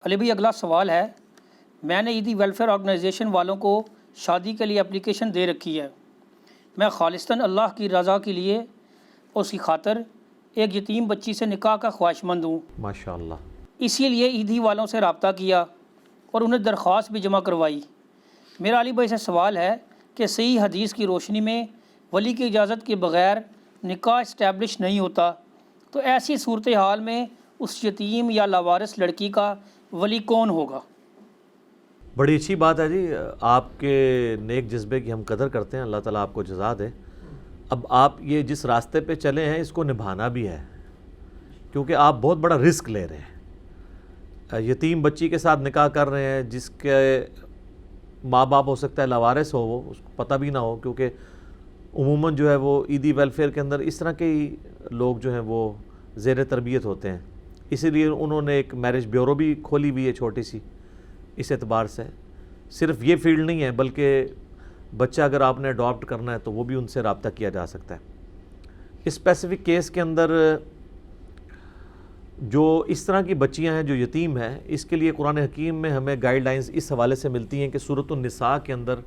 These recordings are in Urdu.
علی بھائی اگلا سوال ہے، میں نے عیدی ویلفیئر آرگنائزیشن والوں کو شادی کے لیے اپلیکیشن دے رکھی ہے۔ میں خالصتاً اللہ کی رضا کے لیے اور اس کی خاطر ایک یتیم بچی سے نکاح کا خواہش مند ہوں۔ ماشاءاللہ۔ اسی لیے عیدی والوں سے رابطہ کیا اور انہیں درخواست بھی جمع کروائی۔ میرا علی بھائی سے سوال ہے کہ صحیح حدیث کی روشنی میں ولی کی اجازت کے بغیر نکاح اسٹیبلش نہیں ہوتا، تو ایسی صورتحال میں اس یتیم یا لاوارث لڑکی کا ولی کون ہوگا؟ بڑی اچھی بات ہے جی، آپ کے نیک جذبے کی ہم قدر کرتے ہیں، اللہ تعالیٰ آپ کو جزا دے۔ اب آپ یہ جس راستے پہ چلے ہیں اس کو نبھانا بھی ہے، کیونکہ آپ بہت بڑا رسک لے رہے ہیں۔ یتیم بچی کے ساتھ نکاح کر رہے ہیں جس کے ماں باپ ہو سکتا ہے لاوارث ہو، وہ اس کو پتہ بھی نہ ہو، کیونکہ عموماً جو ہے وہ عیدی ویلفیئر کے اندر اس طرح کے ہی لوگ جو ہیں وہ زیر تربیت ہوتے ہیں، اسی لیے انہوں نے ایک میرج بیورو بھی کھولی ہوئی ہے چھوٹی سی۔ اس اعتبار سے صرف یہ فیلڈ نہیں ہے، بلکہ بچہ اگر آپ نے اڈاپٹ کرنا ہے تو وہ بھی ان سے رابطہ کیا جا سکتا ہے۔ اسپیسیفک کیس کے اندر جو اس طرح کی بچیاں ہیں جو یتیم ہیں، اس کے لیے قرآن حکیم میں ہمیں گائیڈ لائنز اس حوالے سے ملتی ہیں کہ سورۃ النساء کے اندر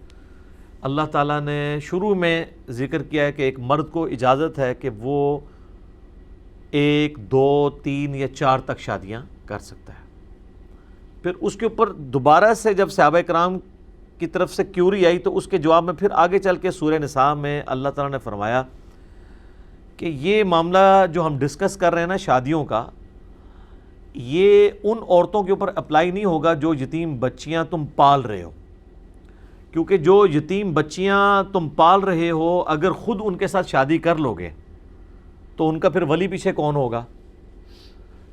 اللہ تعالیٰ نے شروع میں ذکر کیا ہے کہ ایک مرد کو اجازت ہے کہ وہ 1، 2، 3 یا 4 تک شادیاں کر سکتا ہے۔ پھر اس کے اوپر دوبارہ سے جب صحابہ کرام کی طرف سے کیوری آئی تو اس کے جواب میں پھر آگے چل کے سورہ نساء میں اللہ تعالیٰ نے فرمایا کہ یہ معاملہ جو ہم ڈسکس کر رہے ہیں نا شادیوں کا، یہ ان عورتوں کے اوپر اپلائی نہیں ہوگا جو یتیم بچیاں تم پال رہے ہو، کیونکہ جو یتیم بچیاں تم پال رہے ہو اگر خود ان کے ساتھ شادی کر لو گے تو ان کا پھر ولی پیچھے کون ہوگا؟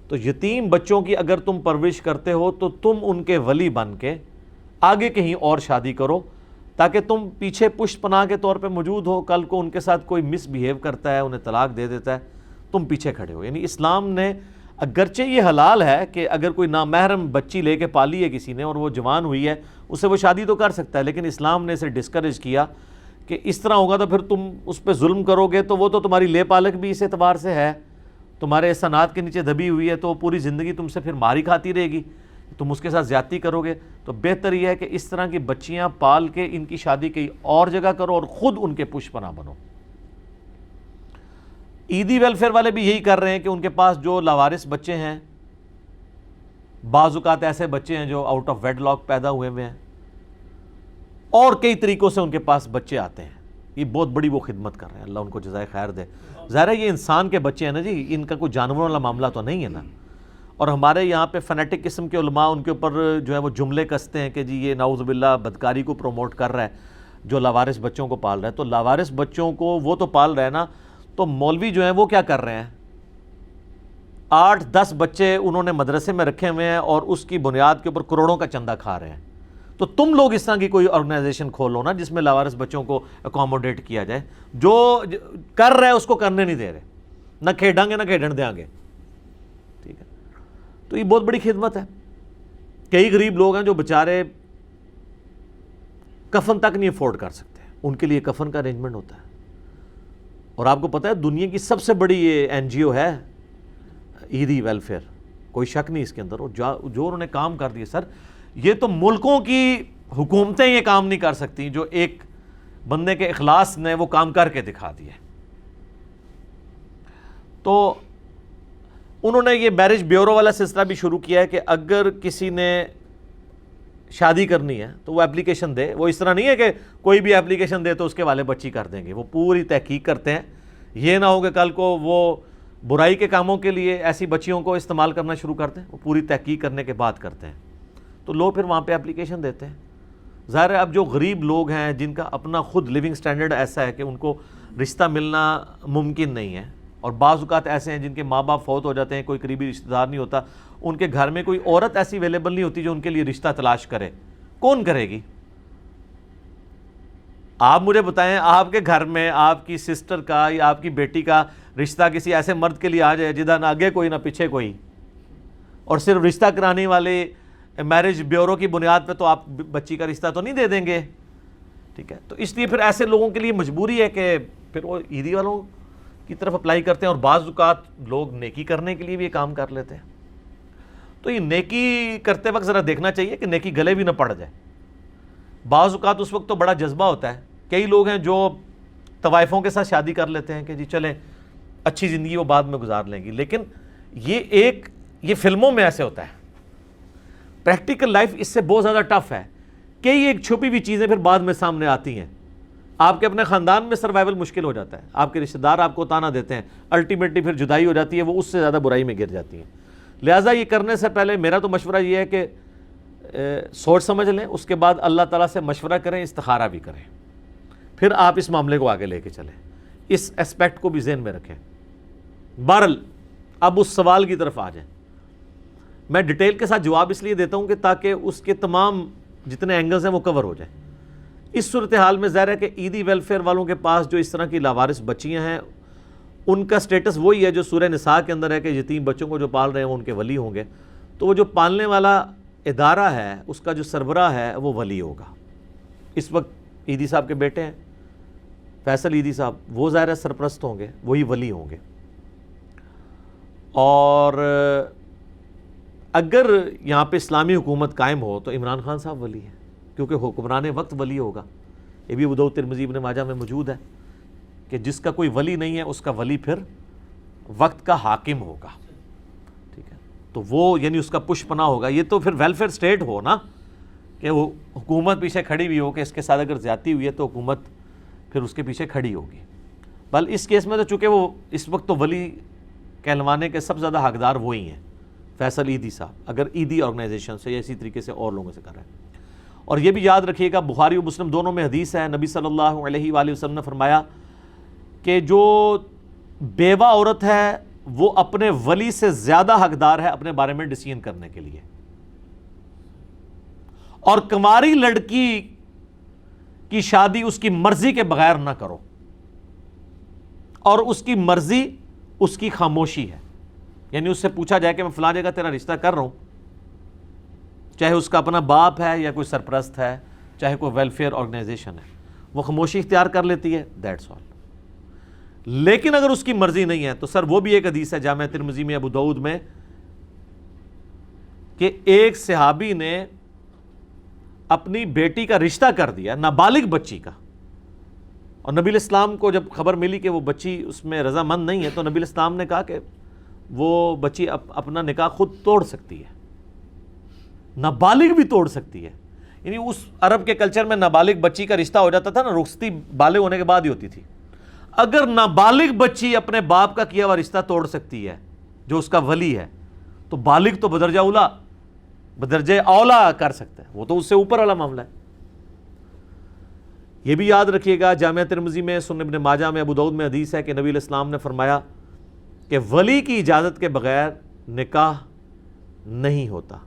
تو یتیم بچوں کی اگر تم پرورش کرتے ہو تو تم ان کے ولی بن کے آگے کہیں اور شادی کرو، تاکہ تم پیچھے پشت پناہ کے طور پہ موجود ہو، کل کو ان کے ساتھ کوئی مس بیہیو کرتا ہے، انہیں طلاق دے دیتا ہے، تم پیچھے کھڑے ہو۔ یعنی اسلام نے اگرچہ یہ حلال ہے کہ اگر کوئی نامحرم بچی لے کے پالی ہے کسی نے اور وہ جوان ہوئی ہے، اسے وہ شادی تو کر سکتا ہے، لیکن اسلام نے اسے ڈسکریج کیا کہ اس طرح ہوگا تو پھر تم اس پہ ظلم کرو گے تو وہ تو تمہاری لے پالک بھی اس اعتبار سے ہے، تمہارے احسانات کے نیچے دبی ہوئی ہے، تو پوری زندگی تم سے پھر ماری کھاتی رہے گی، تم اس کے ساتھ زیادتی کرو گے۔ تو بہتر یہ ہے کہ اس طرح کی بچیاں پال کے ان کی شادی کہیں اور جگہ کرو اور خود ان کے پشت پناہ بنو۔ عیدی ویلفیئر والے بھی یہی کر رہے ہیں کہ ان کے پاس جو لاوارث بچے ہیں، بعض اوقات ایسے بچے ہیں جو آؤٹ آف ویڈ لاک پیدا ہوئے ہیں، اور کئی طریقوں سے ان کے پاس بچے آتے ہیں، یہ بہت بڑی وہ خدمت کر رہے ہیں، اللہ ان کو جزائے خیر دے۔ ظاہر ہے یہ انسان کے بچے ہیں نا جی، ان کا کوئی جانوروں والا معاملہ تو نہیں ہے نا۔ اور ہمارے یہاں پہ فنیٹک قسم کے علماء ان کے اوپر جو ہے وہ جملے کستے ہیں کہ جی یہ نعوذ باللہ بدکاری کو پروموٹ کر رہا ہے جو لاوارث بچوں کو پال رہا ہے۔ تو لاوارث بچوں کو وہ تو پال رہا ہے نا، تو مولوی جو ہیں وہ کیا کر رہے ہیں؟ 8-10 بچے انہوں نے مدرسے میں رکھے ہوئے ہیں اور اس کی بنیاد کے اوپر کروڑوں کا چندہ کھا رہے ہیں۔ تو تم لوگ اس طرح کی کوئی آرگنائزیشن کھولو نا جس میں لاوارث بچوں کو اکوموڈیٹ کیا جائے، جو کر رہے ہیں اس کو کرنے نہیں دے رہے، نہ کھیڑیں گے نہ کھیڑن دیں گے، ٹھیک ہے؟ تو یہ بہت بڑی خدمت ہے۔ کئی غریب لوگ ہیں جو بیچارے کفن تک نہیں افورڈ کر سکتے، ان کے لیے کفن کا ارینجمنٹ ہوتا ہے۔ اور آپ کو پتہ ہے دنیا کی سب سے بڑی یہ NGO ہے عیدی ویلفیئر، کوئی شک نہیں اس کے اندر، اور جو انہوں نے کام کر دیے سر، یہ تو ملکوں کی حکومتیں یہ کام نہیں کر سکتی جو ایک بندے کے اخلاص نے وہ کام کر کے دکھا دیا۔ تو انہوں نے یہ میرج بیورو والا سلسلہ بھی شروع کیا ہے کہ اگر کسی نے شادی کرنی ہے تو وہ اپلیکیشن دے۔ وہ اس طرح نہیں ہے کہ کوئی بھی اپلیکیشن دے تو اس کے والے بچی کر دیں گے، وہ پوری تحقیق کرتے ہیں، یہ نہ ہو کہ کل کو وہ برائی کے کاموں کے لیے ایسی بچیوں کو استعمال کرنا شروع کرتے ہیں، وہ پوری تحقیق کرنے کے بعد کرتے ہیں۔ تو لوگ پھر وہاں پہ اپلیکیشن دیتے ہیں۔ ظاہر ہے اب جو غریب لوگ ہیں جن کا اپنا خود لیونگ سٹینڈرڈ ایسا ہے کہ ان کو رشتہ ملنا ممکن نہیں ہے، اور بعض اوقات ایسے ہیں جن کے ماں باپ فوت ہو جاتے ہیں، کوئی قریبی رشتہ دار نہیں ہوتا، ان کے گھر میں کوئی عورت ایسی اویلیبل نہیں ہوتی جو ان کے لیے رشتہ تلاش کرے، کون کرے گی؟ آپ مجھے بتائیں، آپ کے گھر میں آپ کی سسٹر کا یا آپ کی بیٹی کا رشتہ کسی ایسے مرد کے لیے آ جائے جدھر نہ آگے کوئی نہ پیچھے کوئی، اور صرف رشتہ کرانے والے میرج بیورو کی بنیاد پہ، تو آپ بچی کا رشتہ تو نہیں دے دیں گے، ٹھیک ہے؟ تو اس لیے پھر ایسے لوگوں کے لیے مجبوری ہے کہ پھر وہ عیدی والوں کی طرف اپلائی کرتے ہیں، اور بعض اوقات لوگ نیکی کرنے کے لیے بھی یہ کام کر لیتے ہیں۔ تو یہ نیکی کرتے وقت ذرا دیکھنا چاہیے کہ نیکی گلے بھی نہ پڑ جائے. بعض اوقات اس وقت تو بڑا جذبہ ہوتا ہے. کئی لوگ ہیں جو طوائفوں کے ساتھ شادی کر لیتے ہیں کہ جی چلیں اچھی زندگی وہ بعد میں گزار لیں گی, لیکن یہ فلموں میں ایسے ہوتا ہے. پریکٹیکل لائف اس سے بہت زیادہ ٹف ہے. کئی ایک چھپی ہوئی چیزیں پھر بعد میں سامنے آتی ہیں. آپ کے اپنے خاندان میں سروائیول مشکل ہو جاتا ہے, آپ کے رشتہ دار آپ کو تانا دیتے ہیں, الٹیمیٹلی پھر جدائی ہو جاتی ہے, وہ اس سے زیادہ برائی میں گر جاتی ہیں. لہٰذا یہ کرنے سے پہلے میرا تو مشورہ یہ ہے کہ سوچ سمجھ لیں, اس کے بعد اللہ تعالیٰ سے مشورہ کریں, استخارہ بھی کریں, پھر آپ اس معاملے کو آگے لے کے چلیں. اس اسپیکٹ کو بھی ذہن میں رکھیں. بہرحال اب اس سوال کی طرف آ جائیں. میں ڈیٹیل کے ساتھ جواب اس لیے دیتا ہوں کہ تاکہ اس کے تمام جتنے اینگلز ہیں وہ کور ہو جائیں. اس صورتحال میں ظاہر ہے کہ عیدی ویلفیئر والوں کے پاس جو اس طرح کی لاوارث بچیاں ہیں ان کا سٹیٹس وہی ہے جو سورہ نساء کے اندر ہے کہ یتیم بچوں کو جو پال رہے ہیں وہ ان کے ولی ہوں گے. تو وہ جو پالنے والا ادارہ ہے اس کا جو سربراہ ہے وہ ولی ہوگا. اس وقت عیدی صاحب کے بیٹے ہیں فیصل عیدی صاحب, وہ ظاہر ہے سرپرست ہوں گے, وہی ولی ہوں گے. اور اگر یہاں پہ اسلامی حکومت قائم ہو تو عمران خان صاحب ولی ہیں, کیونکہ حکمران وقت ولی ہوگا. یہ بھی ابو داؤد ترمذی ابن ماجہ میں موجود ہے کہ جس کا کوئی ولی نہیں ہے اس کا ولی پھر وقت کا حاکم ہوگا. ٹھیک ہے, تو وہ یعنی اس کا پش پناہ ہوگا. یہ تو پھر ویلفیئر سٹیٹ ہو نا, کہ وہ حکومت پیچھے کھڑی بھی ہو کہ اس کے ساتھ اگر زیادتی ہوئی ہے تو حکومت پھر اس کے پیچھے کھڑی ہوگی. بل اس کیس میں تو چونکہ وہ اس وقت تو ولی کہلوانے کے سب سے زیادہ حقدار وہی ہیں, فیصل عیدی صاحب, اگر عیدی آرگنائزیشن سے یا اسی طریقے سے اور لوگوں سے کر رہے ہیں. اور یہ بھی یاد رکھیے گا بخاری و مسلم دونوں میں حدیث ہے, نبی صلی اللہ علیہ وآلہ وسلم نے فرمایا کہ جو بیوہ عورت ہے وہ اپنے ولی سے زیادہ حقدار ہے اپنے بارے میں ڈیسیژن کرنے کے لیے, اور کنواری لڑکی کی شادی اس کی مرضی کے بغیر نہ کرو, اور اس کی مرضی اس کی خاموشی ہے. یعنی اس سے پوچھا جائے کہ میں فلاں جگہ تیرا رشتہ کر رہا ہوں, چاہے اس کا اپنا باپ ہے یا کوئی سرپرست ہے, چاہے کوئی ویلفیئر آرگنائزیشن ہے, وہ خاموشی اختیار کر لیتی ہے, دیٹس آل. لیکن اگر اس کی مرضی نہیں ہے تو سر وہ بھی ایک حدیث ہے جامع ترمذی میں, ابو داؤد میں, کہ ایک صحابی نے اپنی بیٹی کا رشتہ کر دیا, نابالغ بچی کا, اور نبی الاسلام کو جب خبر ملی کہ وہ بچی اس میں رضامند نہیں ہے تو نبی الاسلام نے کہا کہ وہ بچی اپنا نکاح خود توڑ سکتی ہے, نابالغ بھی توڑ سکتی ہے. یعنی اس عرب کے کلچر میں نابالغ بچی کا رشتہ ہو جاتا تھا نا, رخصتی بالغ ہونے کے بعد ہی ہوتی تھی. اگر نابالغ بچی اپنے باپ کا کیا ہوا رشتہ توڑ سکتی ہے جو اس کا ولی ہے, تو بالغ تو بدرجہ اولا کر سکتا ہے, وہ تو اس سے اوپر والا معاملہ ہے. یہ بھی یاد رکھیے گا جامعہ ترمذی میں, سنن ابن ماجہ میں, ابو داؤد میں حدیث ہے کہ نبی علیہ السلام نے فرمایا کہ ولی کی اجازت کے بغیر نکاح نہیں ہوتا.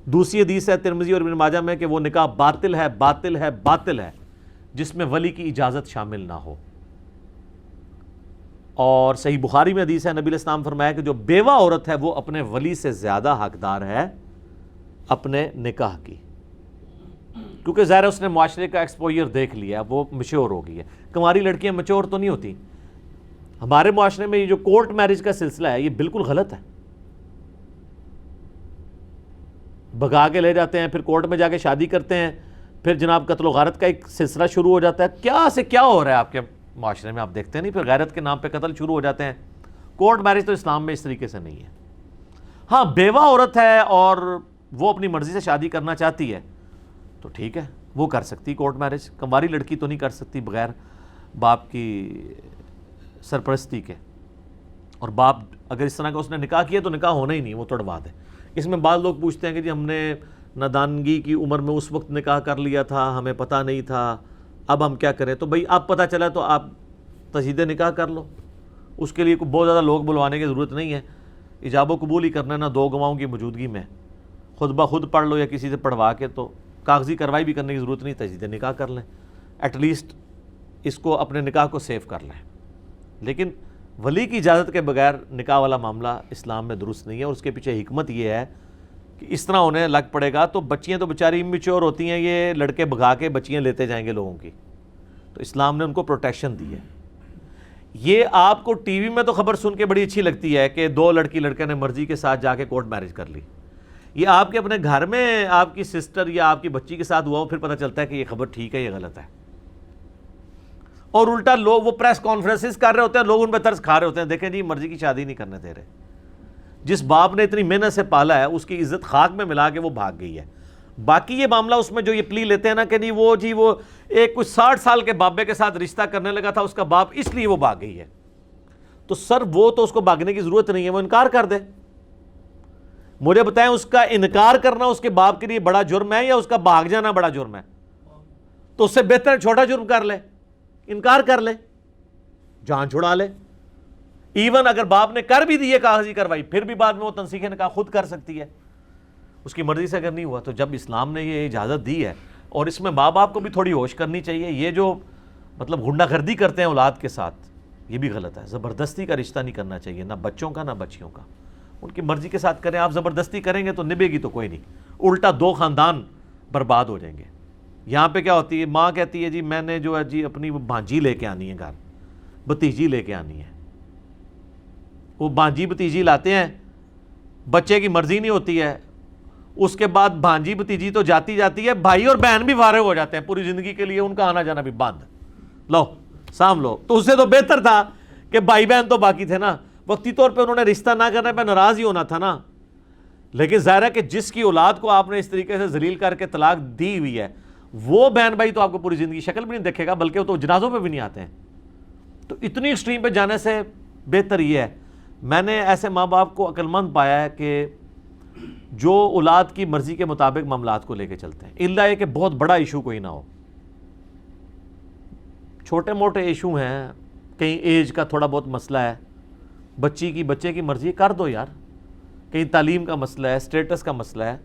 دوسری حدیث ہے ترمذی اور ابن ماجہ میں کہ وہ نکاح باطل ہے, باطل ہے, باطل ہے جس میں ولی کی اجازت شامل نہ ہو. اور صحیح بخاری میں حدیث ہے, نبی علیہ السلام فرمایا کہ جو بیوہ عورت ہے وہ اپنے ولی سے زیادہ حقدار ہے اپنے نکاح کی, کیونکہ ظاہر اس نے معاشرے کا ایکسپوئر دیکھ لیا, وہ میچور ہو گئی ہے. کنواری لڑکیاں میچور تو نہیں ہوتی. ہمارے معاشرے میں یہ جو کورٹ میرج کا سلسلہ ہے یہ بالکل غلط ہے. بھگا کے لے جاتے ہیں, پھر کورٹ میں جا کے شادی کرتے ہیں, پھر جناب قتل و غارت کا ایک سلسلہ شروع ہو جاتا ہے. کیا سے کیا ہو رہا ہے آپ کے معاشرے میں, آپ دیکھتے نہیں, پھر غیرت کے نام پہ قتل شروع ہو جاتے ہیں. کورٹ میرج تو اسلام میں اس طریقے سے نہیں ہے. ہاں بیوہ عورت ہے اور وہ اپنی مرضی سے شادی کرنا چاہتی ہے تو ٹھیک ہے, وہ کر سکتی کورٹ میرج. کنواری لڑکی تو نہیں کر سکتی بغیر باپ کی سرپرستی کے, اور باپ اگر اس طرح کا اس نے نکاح کیا تو نکاح ہونا ہی نہیں, وہ توڑوا دے. اس میں بعض لوگ پوچھتے ہیں کہ جی ہم نے نادانگی کی عمر میں اس وقت نکاح کر لیا تھا, ہمیں پتہ نہیں تھا, اب ہم کیا کریں؟ تو بھئی اب پتہ چلا تو آپ تجدید نکاح کر لو. اس کے لیے بہت زیادہ لوگ بلوانے کی ضرورت نہیں ہے, ایجاب و قبول ہی کرنا ہے نا, دو گواہوں کی موجودگی میں خود بخود پڑھ لو یا کسی سے پڑھوا کے, تو کاغذی کارروائی بھی کرنے کی ضرورت نہیں, تجدید نکاح کر لیں, ایٹ لیسٹ اس کو اپنے نکاح کو سیو کر لیں. لیکن ولی کی اجازت کے بغیر نکاح والا معاملہ اسلام میں درست نہیں ہے, اور اس کے پیچھے حکمت یہ ہے کہ اس طرح ہونے لگ پڑے گا تو بچیاں تو بیچاری میچور ہوتی ہیں, یہ لڑکے بھگا کے بچیاں لیتے جائیں گے لوگوں کی, تو اسلام نے ان کو پروٹیکشن دی ہے. یہ آپ کو ٹی وی میں تو خبر سن کے بڑی اچھی لگتی ہے کہ دو لڑکی لڑکے نے مرضی کے ساتھ جا کے کورٹ میرج کر لی, یہ آپ کے اپنے گھر میں آپ کی سسٹر یا آپ کی بچی کے ساتھ ہوا ہو، پھر پتہ چلتا ہے کہ یہ خبر ٹھیک ہے یہ غلط ہے. اور الٹا لوگ وہ پریس کانفرنسز کر رہے ہوتے ہیں، لوگ ان پہ ترس کھا رہے ہوتے ہیں، دیکھیں جی مرضی کی شادی نہیں کرنے دے رہے. جس باپ نے اتنی محنت سے پالا ہے اس کی عزت خاک میں ملا کے وہ بھاگ گئی ہے. باقی یہ معاملہ اس میں جو یہ پلی لیتے ہیں نا کہ جی وہ ایک کچھ 60 سال کے بابے کے ساتھ رشتہ کرنے لگا تھا اس کا باپ، اس لیے وہ بھاگ گئی ہے. تو سر وہ تو اس کو بھاگنے کی ضرورت نہیں ہے، وہ انکار کر دے. مجھے بتائیں اس کا انکار کرنا اس کے باپ کے لیے بڑا جرم ہے یا اس کا بھاگ جانا بڑا جرم ہے؟ تو اس سے بہتر چھوٹا جرم کر لے، انکار کر لے، جان چھڑا لے. ایون اگر باپ نے کر بھی دی ہے کاغذی کارروائی، پھر بھی بعد میں وہ تنسیخ نکاح خود کر سکتی ہے اس کی مرضی سے اگر نہیں ہوا. تو جب اسلام نے یہ اجازت دی ہے، اور اس میں ماں باپ کو بھی تھوڑی ہوش کرنی چاہیے. یہ جو مطلب غنڈہ گردی کرتے ہیں اولاد کے ساتھ، یہ بھی غلط ہے. زبردستی کا رشتہ نہیں کرنا چاہیے، نہ بچوں کا نہ بچیوں کا. ان کی مرضی کے ساتھ کریں. آپ زبردستی کریں گے تو نبھے گی تو کوئی نہیں، الٹا 2 خاندان برباد ہو جائیں گے. یہاں پہ کیا ہوتی ہے، ماں کہتی ہے جی میں نے جو ہے جی اپنی بھانجی لے کے آنی ہے گھر، بھتیجی لے کے آنی ہے. وہ بھانجی بھتیجی لاتے ہیں، بچے کی مرضی نہیں ہوتی ہے. اس کے بعد بھانجی بھتیجی تو جاتی ہے، بھائی اور بہن بھی فارغ ہو جاتے ہیں پوری زندگی کے لیے، ان کا آنا جانا بھی بند. لو سام لو. تو اس سے تو بہتر تھا کہ بھائی بہن تو باقی تھے نا، وقتی طور پہ انہوں نے رشتہ نہ کرنے پہ ناراض ہی ہونا تھا نا. لیکن ظاہر ہے کہ جس کی اولاد کو آپ نے اس طریقے سے ذلیل کر کے طلاق دی ہوئی ہے، وہ بہن بھائی تو آپ کو پوری زندگی شکل بھی نہیں دیکھے گا، بلکہ وہ تو جنازوں پہ بھی نہیں آتے ہیں. تو اتنی ایکسٹریم پہ جانے سے بہتر یہ ہے. میں نے ایسے ماں باپ کو عقل مند پایا ہے کہ جو اولاد کی مرضی کے مطابق معاملات کو لے کے چلتے ہیں، الا یہ کہ بہت بڑا ایشو کوئی نہ ہو. چھوٹے موٹے ایشو ہیں، کہیں ایج کا تھوڑا بہت مسئلہ ہے، بچے کی مرضی کر دو یار. کہیں تعلیم کا مسئلہ ہے، اسٹیٹس کا مسئلہ ہے،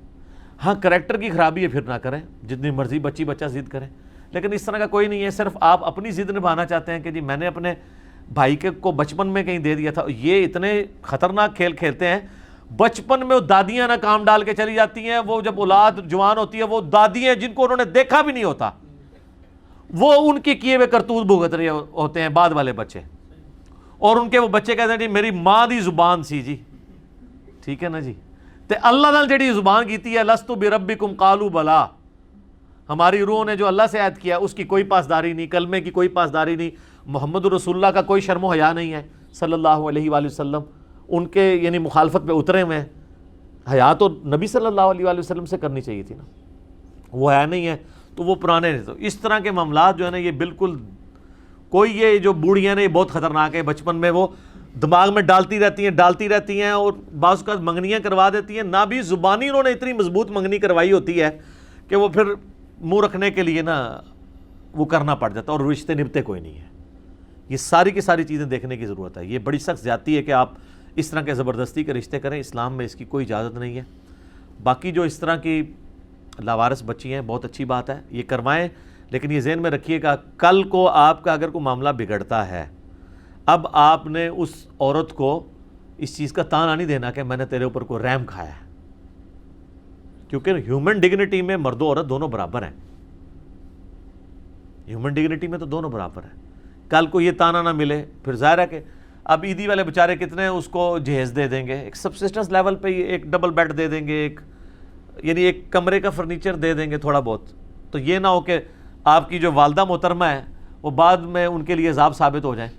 ہاں کریکٹر کی خرابی ہے پھر نہ کریں، جتنی مرضی بچہ ضد کریں. لیکن اس طرح کا کوئی نہیں ہے. صرف آپ اپنی ضد نبھانا چاہتے ہیں کہ جی میں نے اپنے بھائی کو بچپن میں کہیں دے دیا تھا. یہ اتنے خطرناک کھیل کھیلتے ہیں. بچپن میں وہ دادیاں نہ کام ڈال کے چلی جاتی ہیں، وہ جب اولاد جوان ہوتی ہے وہ دادی ہیں جن کو انہوں نے دیکھا بھی نہیں ہوتا، وہ ان کے کیے ہوئے کرتوت بھگت رہے ہوتے ہیں بعد والے بچے. اور ان کے وہ بچے کہتے ہیں جی میری ماں دی زبان سی جی، ٹھیک ہے نا جی. تے اللہ نال جڑی زبان کیتی ہے لستو بربکم قالوا بلا، ہماری روح نے جو اللہ سے عہد کیا اس کی کوئی پاسداری نہیں، کلمے کی کوئی پاسداری نہیں، محمد رسول اللہ کا کوئی شرم و حیا نہیں ہے صلی اللہ علیہ وآلہ وسلم. ان کے یعنی مخالفت پہ اترے ہوئے ہیں. حیا تو نبی صلی اللہ علیہ وآلہ وسلم سے کرنی چاہیے تھی نا، وہ حیا نہیں ہے تو وہ پرانے نہیں. تو اس طرح کے معاملات جو ہے نا یہ بالکل کوئی یہ جو بوڑھیاں نے یہ بہت خطرناک ہے. بچپن میں وہ دماغ میں ڈالتی رہتی ہیں اور بعض اوقات منگنیاں کروا دیتی ہیں. نہ بھی زبانی انہوں نے اتنی مضبوط منگنی کروائی ہوتی ہے کہ وہ پھر منہ رکھنے کے لیے نا وہ کرنا پڑ جاتا ہے اور رشتے نبھتے کوئی نہیں ہے. یہ ساری کی ساری چیزیں دیکھنے کی ضرورت ہے. یہ بڑی سخت زیادتی ہے کہ آپ اس طرح کے زبردستی کے رشتے کریں. اسلام میں اس کی کوئی اجازت نہیں ہے. باقی جو اس طرح کی لاوارث بچی ہیں بہت اچھی بات ہے، یہ کروائیں. لیکن یہ ذہن میں رکھیے گا کل کو آپ کا اگر کوئی معاملہ بگڑتا ہے، اب آپ نے اس عورت کو اس چیز کا تانا نہیں دینا کہ میں نے تیرے اوپر کوئی رحم کھایا ہے، کیونکہ ہیومن ڈگنیٹی میں مرد و عورت دونوں برابر ہیں. ہیومن ڈگنیٹی میں تو دونوں برابر ہیں. کل کو یہ تانا نہ ملے، پھر ظاہر ہے کہ اب عیدی والے بیچارے کتنے اس کو جہیز دے دیں گے، ایک سبسسٹنس لیول پہ ایک ڈبل بیڈ دے دیں گے، یعنی ایک کمرے کا فرنیچر دے دیں گے تھوڑا بہت. تو یہ نہ ہو کہ آپ کی جو والدہ محترمہ ہے وہ بعد میں ان کے لیے عذاب ثابت ہو جائیں،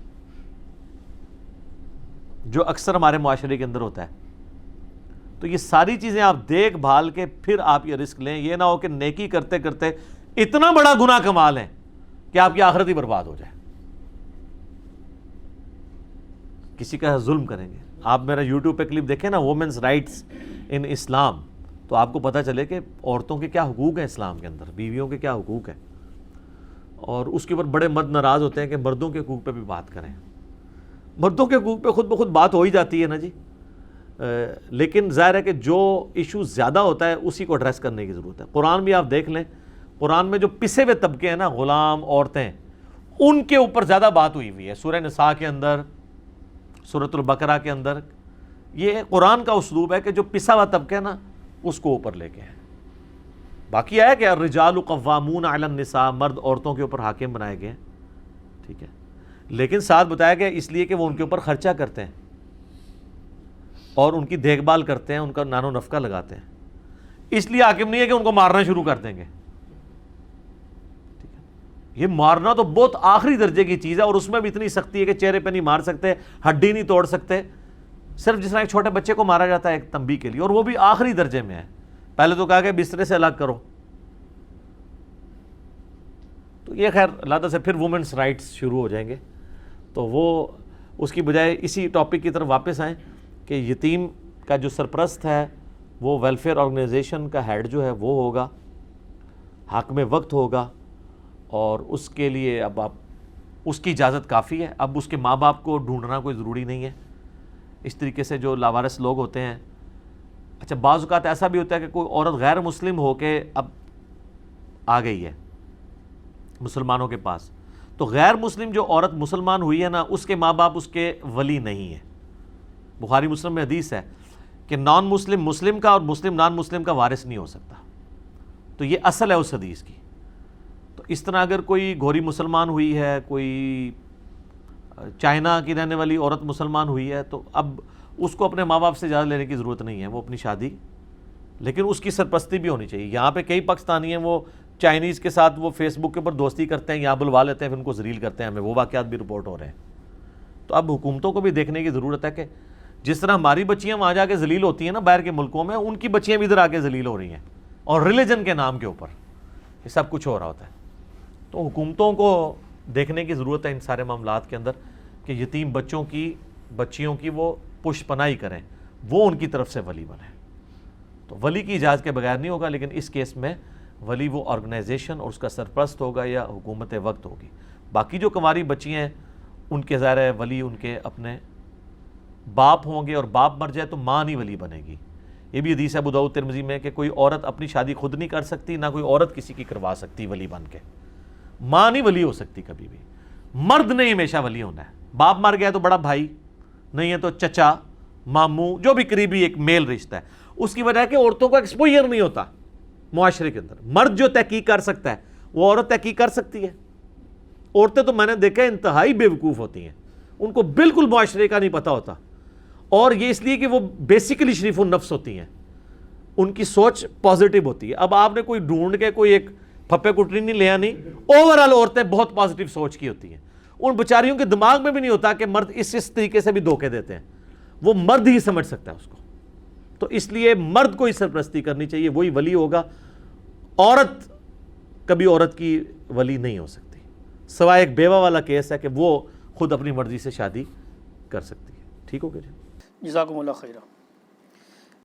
جو اکثر ہمارے معاشرے کے اندر ہوتا ہے. تو یہ ساری چیزیں آپ دیکھ بھال کے پھر آپ یہ رسک لیں. یہ نہ ہو کہ نیکی کرتے کرتے اتنا بڑا گناہ کما لیں کہ آپ کی آخرت ہی برباد ہو جائے. کسی کا ظلم کریں گے. آپ میرا یوٹیوب پہ کلپ دیکھیں نا، وومنز رائٹس ان اسلام، تو آپ کو پتہ چلے کہ عورتوں کے کیا حقوق ہیں اسلام کے اندر، بیویوں کے کیا حقوق ہیں. اور اس کے اوپر بڑے مرد ناراض ہوتے ہیں کہ مردوں کے حقوق پہ بھی بات کریں. مردوں کے حقوق پہ خود بخود بات ہو ہی جاتی ہے نا جی. لیکن ظاہر ہے کہ جو ایشو زیادہ ہوتا ہے اسی کو ایڈریس کرنے کی ضرورت ہے. قرآن بھی آپ دیکھ لیں، قرآن میں جو پسے ہوئے طبقے ہیں نا، غلام، عورتیں، ان کے اوپر زیادہ بات ہوئی ہے. سورہ نساء کے اندر، سورۃ البقرہ کے اندر. یہ قرآن کا اسلوب ہے کہ جو پسا ہوا طبقہ ہے نا اس کو اوپر لے کے ہے. باقی ہے کہ الرجال قوامون علی النساء، مرد عورتوں کے اوپر حاکم بنائے گئے ہیں، ٹھیک ہے. لیکن ساتھ بتایا گیا اس لیے کہ وہ ان کے اوپر خرچہ کرتے ہیں اور ان کی دیکھ بھال کرتے ہیں، ان کا نان و نفقہ لگاتے ہیں. اس لیے حاکم نہیں ہے کہ ان کو مارنا شروع کر دیں گے. یہ مارنا تو بہت آخری درجے کی چیز ہے، اور اس میں بھی اتنی سختی ہے کہ چہرے پہ نہیں مار سکتے، ہڈی نہیں توڑ سکتے، صرف جس طرح ایک چھوٹے بچے کو مارا جاتا ہے ایک تنبیہ کے لیے، اور وہ بھی آخری درجے میں ہے. پہلے تو کہا کہ بسترے سے الگ کرو. تو یہ خیر اللہ تعالیٰ سے پھر وومنس رائٹس شروع ہو جائیں گے، تو وہ اس کی بجائے اسی ٹاپک کی طرف واپس آئیں کہ یتیم کا جو سرپرست ہے وہ ویلفیئر آرگنائزیشن کا ہیڈ جو ہے وہ ہوگا، حاکم وقت ہوگا، اور اس کے لیے اب آپ اس کی اجازت کافی ہے. اب اس کے ماں باپ کو ڈھونڈنا کوئی ضروری نہیں ہے. اس طریقے سے جو لاوارث لوگ ہوتے ہیں، اچھا بعض اوقات ایسا بھی ہوتا ہے کہ کوئی عورت غیر مسلم ہو کے اب آ گئی ہے مسلمانوں کے پاس، تو غیر مسلم جو عورت مسلمان ہوئی ہے نا، اس کے ماں باپ اس کے ولی نہیں ہے. بخاری مسلم میں حدیث ہے کہ نان مسلم مسلم کا اور مسلم نان مسلم کا وارث نہیں ہو سکتا. تو یہ اصل ہے اس حدیث کی. تو اس طرح اگر کوئی گھوری مسلمان ہوئی ہے، کوئی چائنا کی رہنے والی عورت مسلمان ہوئی ہے، تو اب اس کو اپنے ماں باپ سے اجازت لینے کی ضرورت نہیں ہے، وہ اپنی شادی، لیکن اس کی سرپرستی بھی ہونی چاہیے. یہاں پہ کئی پاکستانی ہیں وہ چائنیز کے ساتھ وہ فیس بک کے اوپر دوستی کرتے ہیں، یہاں بلوا لیتے ہیں، پھر ان کو ذلیل کرتے ہیں. ہمیں وہ واقعات بھی رپورٹ ہو رہے ہیں. تو اب حکومتوں کو بھی دیکھنے کی ضرورت ہے کہ جس طرح ہماری بچیاں وہاں جا کے ذلیل ہوتی ہیں نا باہر کے ملکوں میں، ان کی بچیاں بھی ادھر آ کے ذلیل ہو رہی ہیں، اور ریلیجن کے نام کے اوپر یہ سب کچھ ہو رہا ہوتا ہے. تو حکومتوں کو دیکھنے کی ضرورت ہے ان سارے معاملات کے اندر کہ یتیم بچیوں کی وہ پش پناہی کریں، وہ ان کی طرف سے ولی بنیں. تو ولی کی اجازت کے بغیر نہیں ہوگا، لیکن اس کیس میں ولی وہ آرگنائزیشن اور اس کا سرپرست ہوگا یا حکومت وقت ہوگی. باقی جو کنواری بچیاں ہیں ان کے ظاہر ہے ولی ان کے اپنے باپ ہوں گے، اور باپ مر جائے تو ماں نہیں ولی بنے گی. یہ بھی حدیث ہے ابو داؤد ترمذی میں کہ کوئی عورت اپنی شادی خود نہیں کر سکتی، نہ کوئی عورت کسی کی کروا سکتی ولی بن کے. ماں نہیں ولی ہو سکتی کبھی بھی، مرد نہیں ہمیشہ ولی ہونا ہے. باپ مر گیا تو بڑا بھائی، نہیں ہے تو چچا، ماموں، جو بھی قریبی ایک میل رشتہ ہے. اس کی وجہ ہے کہ عورتوں کا ایکسپوجر نہیں ہوتا معاشرے کے اندر. مرد جو تحقیق کر سکتا ہے وہ عورت تحقیق کر سکتی ہے. عورتیں تو میں نے دیکھا انتہائی بے وقوف ہوتی ہیں، ان کو بالکل معاشرے کا نہیں پتہ ہوتا، اور یہ اس لیے کہ وہ بیسیکلی شریف النفس ہوتی ہیں، ان کی سوچ پازیٹیو ہوتی ہے. اب آپ نے کوئی ڈھونڈ کے کوئی ایک پھپے کٹری نہیں لیا نہیں، اوورال عورتیں بہت پازیٹیو سوچ کی ہوتی ہیں. ان بیچاریوں کے دماغ میں بھی نہیں ہوتا کہ مرد اس طریقے سے بھی دھوکے دیتے ہیں، وہ مرد ہی سمجھ سکتا ہے اس کو. تو اس لیے مرد کو ہی سرپرستی کرنی چاہیے، وہی ولی ہوگا. عورت کبھی عورت کی ولی نہیں ہو سکتی، سوائے ایک بیوہ والا کیس ہے کہ وہ خود اپنی مرضی سے شادی کر سکتی ہے. ٹھیک ہو گیا جی؟ جزاکم اللہ خیرہ.